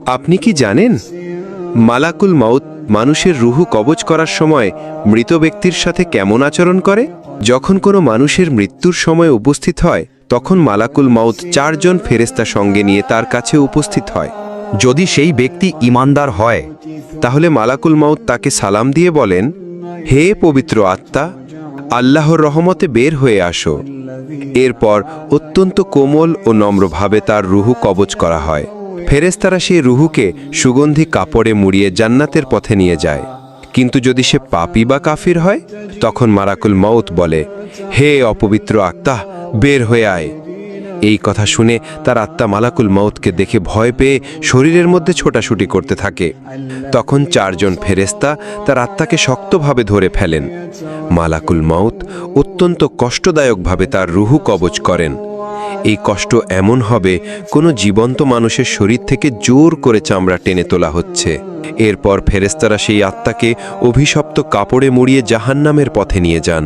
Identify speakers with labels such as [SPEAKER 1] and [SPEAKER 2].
[SPEAKER 1] আপনি কি জানেন মালাকুল মাউত মানুষের রুহু কবজ করার সময় মৃত ব্যক্তির সাথে কেমন আচরণ করে? যখন কোনো মানুষের মৃত্যুর সময় উপস্থিত হয় তখন মালাকুল মাউত 4 জন ফেরেশতা সঙ্গে নিয়ে তার কাছে উপস্থিত হয়।
[SPEAKER 2] যদি সেই ব্যক্তি ঈমানদার হয়
[SPEAKER 1] তাহলে মালাকুল মাউত তাকে সালাম দিয়ে বলেন, হে পবিত্র আত্মা, আল্লাহর রহমতে বের হয়ে আসো। এরপর অত্যন্ত কোমল ও নম্রভাবে তার রুহু কবজ করা হয়। ফেরেশতারা সেই রুহুকে সুগন্ধি কাপড়ে মুড়িয়ে জান্নাতের পথে নিয়ে যায়। কিন্তু যদি সে পাপী বা কাফির হয় তখন মালাকুল মাউত বলে, হে অপবিত্র আত্মা, বের হয়ে আয়। এই কথা শুনে তার আত্মা মালাকুল মাউতকে দেখে ভয় পেয়ে শরীরের মধ্যে ছোটাছুটি করতে থাকে। তখন 4 জন ফেরেশতা তার আত্মাকে শক্তভাবে ধরে ফেলেন। মালাকুল মাউত অত্যন্ত কষ্টদায়কভাবে তার রুহু কবজ করেন। এই কষ্ট এমন হবে কোনো জীবন্ত মানুষের শরীর থেকে জোর করে চামড়া টেনে তোলা হচ্ছে। এরপর ফেরেশতারা সেই আত্মাকে অভিশপ্ত কাপড়ে মুড়িয়ে জাহান্নামের পথে নিয়ে যান।